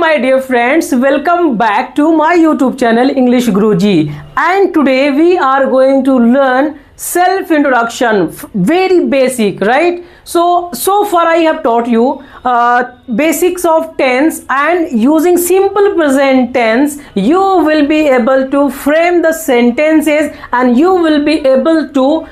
my dear friends, welcome back to my YouTube channel English Guruji, and today we are going to learn self introduction, very basic, right? So far I have taught you basics of tense, and using simple present tense you will be able to frame the sentences and you will be able to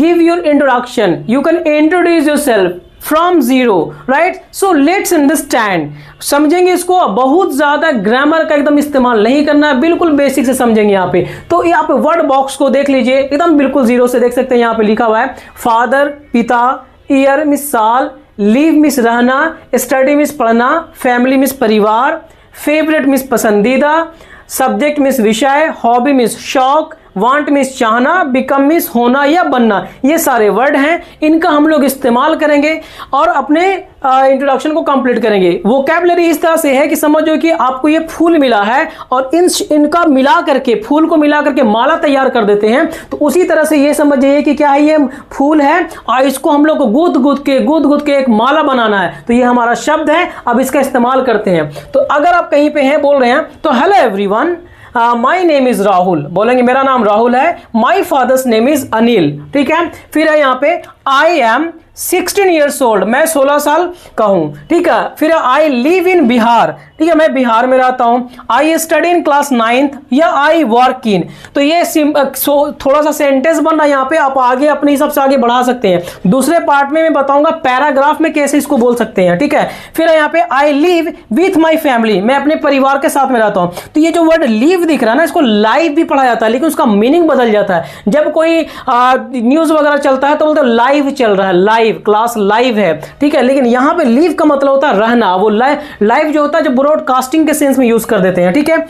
give your introduction. You can introduce yourself from zero, right? So let's understand, समझेंगे इसको। बहुत ज्यादा grammar का एकदम इस्तेमाल नहीं करना है, बिल्कुल बेसिक से समझेंगे यहाँ पे। तो यहाँ पे वर्ड बॉक्स को देख लीजिए, एकदम बिल्कुल जीरो से देख सकते हैं। यहाँ पे लिखा हुआ है फादर पिता, ईयर मिस साल, लीव मिस रहना, स्टडी मिस पढ़ना, फैमिली मिस परिवार, फेवरेट मिस पसंदीदा, सब्जेक्ट मिस विषय, हॉबी मिस शौक, वांट मिस चाहना, बिकम मिस होना या बनना। ये सारे वर्ड हैं, इनका हम लोग इस्तेमाल करेंगे और अपने इंट्रोडक्शन को कंप्लीट करेंगे। वोकैबुलरी इस तरह से है कि समझो कि आपको ये फूल मिला है और इनका मिला करके, फूल को मिला करके माला तैयार कर देते हैं। तो उसी तरह से ये समझिए कि क्या है, ये फूल है और इसको हम लोग को गूंथ गूंथ के एक माला बनाना है। तो ये हमारा शब्द है, अब इसका इस्तेमाल करते हैं। तो अगर आप कहीं पे हैं, बोल रहे हैं, तो hello everyone, my name is Rahul, बोलेंगे मेरा नाम राहुल है। My father's name is Anil, ठीक है। फिर है यहाँ पे आई एम 16 ईयर्स ओल्ड, मैं 16 साल का हूं, ठीक है। फिर आई लिव इन बिहार, ठीक है, मैं बिहार में रहता हूं। I study in class 9th या आई वर्क इन। तो ये थोड़ा सा सेंटेंस बन रहा है यहाँ पे, आप आगे अपने हिसाब से आगे बढ़ा सकते हैं। दूसरे पार्ट में मैं बताऊंगा पैराग्राफ में कैसे इसको बोल सकते हैं, ठीक है। फिर यहाँ पे I live with my family, मैं अपने परिवार के साथ में रहता हूं। तो ये जो वर्ड लिव दिख रहा है ना, इसको लाइव भी पढ़ा जाता है, लेकिन उसका मीनिंग बदल जाता है। जब कोई न्यूज वगैरह चलता है तो बोलते हैं लाइव चल रहा है, लाइव क्लास लाइव है, ठीक है। लेकिन यहां पे लीव का मतलब होता है रहना। वो लाइव जो होता है, जो ब्रॉडकास्टिंग के सेंस में यूज कर देते हैं, ठीक है।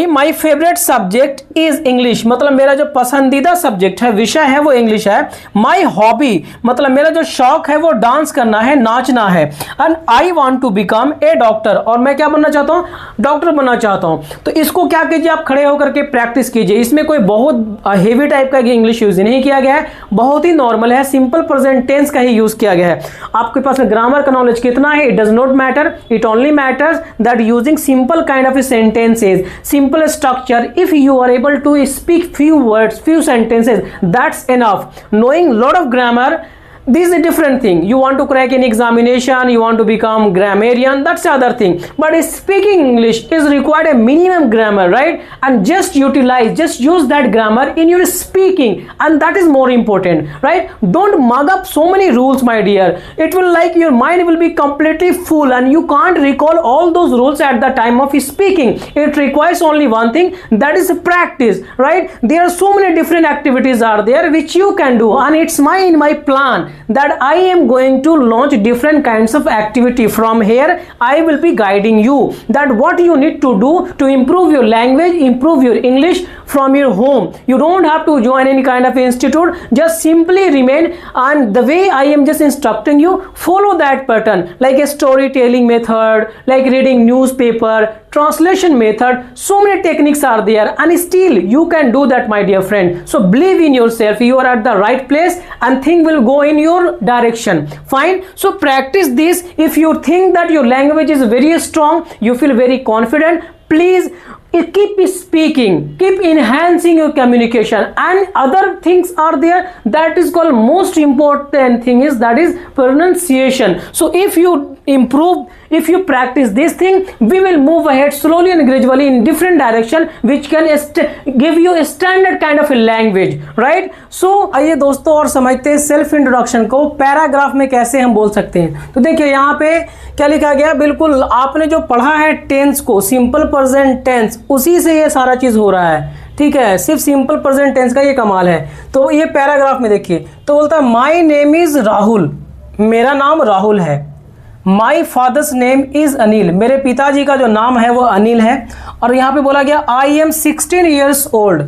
My favourite subject is English, मतलब मेरा जो पसंदीदा सब्जेक्ट है, विषय है, वो इंग्लिश है। माई हॉबी, मतलब मेरा जो शौक है वो डांस करना है, नाचना है। And I want to become a doctor, और मैं क्या बनना चाहता हूं, डॉक्टर बनना चाहता हूं। तो इसको क्या कीजिए, आप खड़े होकर के प्रैक्टिस कीजिए। इसमें कोई बहुत हेवी टाइप का इंग्लिश यूज नहीं किया गया है, बहुत ही नॉर्मल है, सिंपल प्रेजेंट टेंस का ही यूज किया गया है। आपके पास ग्रामर का नॉलेज कितना है, it does not matter, it only matters that using simple kind of sentences, simple structure. If you are able to speak few words, few sentences, that's enough. Knowing lot of grammar, this is a different thing. You want to crack an examination, you want to become grammarian, that's the other thing. But speaking English is required a minimum grammar, right? And just use that grammar in your speaking, and that is more important, right? Don't mug up so many rules, my dear. It will like your mind will be completely full and you can't recall all those rules at the time of speaking. It requires only one thing, that is practice, right? There are so many different activities are there which you can do, and it's my plan that I am going to launch different kinds of activity. From here I will be guiding you that what you need to do to improve your language, improve your English from your home. You don't have to join any kind of institute, just simply remain, and the way I am just instructing you, follow that pattern, like a storytelling method, like reading newspaper, translation method. So many techniques are there, and still you can do that, my dear friend. So believe in yourself, you are at the right place and thing will go in your direction. Fine. So practice this. If you think that your language is very strong, you feel very confident, please keep speaking, keep enhancing your communication. And other things are there, that is called most important thing is that is pronunciation. So if you improve, if you practice this thing, we will move ahead slowly and gradually in different direction which can give you a standard kind of a language, right? So आइए दोस्तों और समझते हैं self introduction को paragraph में कैसे हम बोल सकते हैं। तो देखिए यहाँ पे क्या लिखा गया, बिल्कुल आपने जो पढ़ा है टेंस को, सिंपल प्रेजेंट टेंस, उसी से ये सारा चीज हो रहा है, ठीक है। सिर्फ सिंपल प्रेजेंट टेंस का ये कमाल है। तो ये पैराग्राफ में देखिए, तो बोलता है माई नेम इज राहुल, मेरा नाम राहुल है। My father's name is Anil, मेरे पिताजी का जो नाम है वो अनिल है। और यहाँ पे बोला गया आई एम 16 ईयर्स ओल्ड,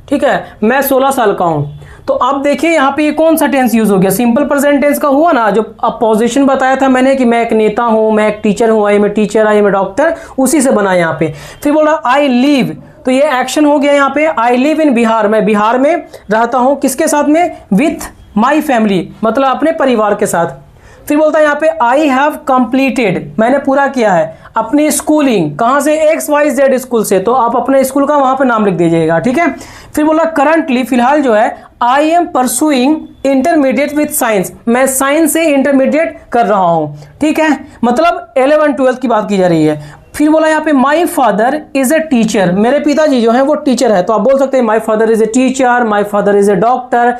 ठीक है, मैं 16 साल का हूं। तो अब देखिए यहाँ पे ये कौन सा टेंस यूज हो गया, सिंपल प्रेजेंट टेंस का हुआ ना, जो अपोजिशन बताया था मैंने कि मैं एक नेता हूं, मैं एक टीचर हूं, I am teacher, I am doctor, उसी से बना यहाँ पे। फिर बोला आई लिव, तो ये एक्शन हो गया यहाँ पे, आई लिव इन बिहार, मैं बिहार में रहता हूं, किसके साथ में, विथ माई फैमिली, मतलब अपने परिवार के साथ। फिर बोलता है यहाँ पे आई हैव कंप्लीटेड, मैंने पूरा किया है अपनी स्कूलिंग, कहाँ से, XYZ स्कूल से, तो आप अपने स्कूल का वहां पे नाम लिख दीजिएगा, ठीक है। फिर बोला करंटली, फिलहाल जो है, I am pursuing intermediate with science, मैं साइंस से इंटरमीडिएट कर रहा हूं, ठीक है, मतलब 11th-12th की बात की जा रही है। फिर बोला यहाँ पे my father is a teacher, मेरे पिताजी जो है वो टीचर है, तो आप बोल सकते हैं my father is a teacher, my father is a doctor,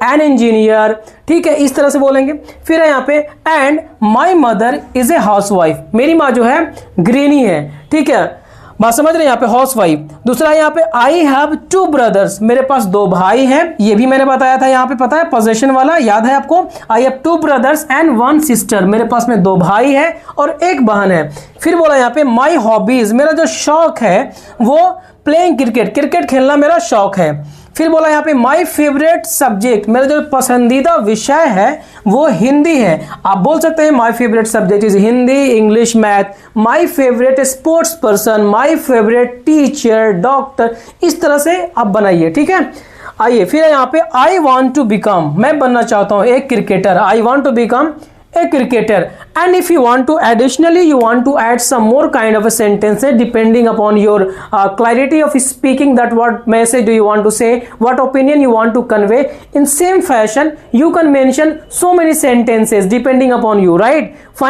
an engineer, ठीक है, इस तरह से बोलेंगे। फिर है यहाँ पे and my mother is a house wife, मेरी माँ जो है गृहिणी है, ठीक है, बात समझ रहे हैं, यहाँ पे हाउस वाइफ। दूसरा यहाँ पे आई हैव 2 ब्रदर्स, मेरे पास 2 भाई हैं, ये भी मैंने बताया था यहाँ पे, पता है पोजेशन वाला, याद है आपको। I have 2 brothers and 1 sister, मेरे पास में 2 भाई है और 1 बहन है। फिर बोला यहाँ पे माई हॉबीज, मेरा जो शौक है वो प्लेइंग क्रिकेट, क्रिकेट खेलना मेरा शौक है। फिर बोला यहाँ पे माई फेवरेट सब्जेक्ट, मेरा जो पसंदीदा विषय है वो हिंदी है, आप बोल सकते हैं my favourite subject is Hindi, English, math. My favourite sports person, my favourite teacher, doctor, इस तरह से आप बनाइए, ठीक है। आइए फिर यहाँ पे आई वॉन्ट टू बिकम, मैं बनना चाहता हूँ एक cricketer, I want to become a cricketer। And if you want to, additionally you want to add some more kind of a sentences depending upon your clarity of speaking, that what message do you want to say, what opinion you want to convey, in same fashion you can mention so many sentences depending upon you, right? Fine.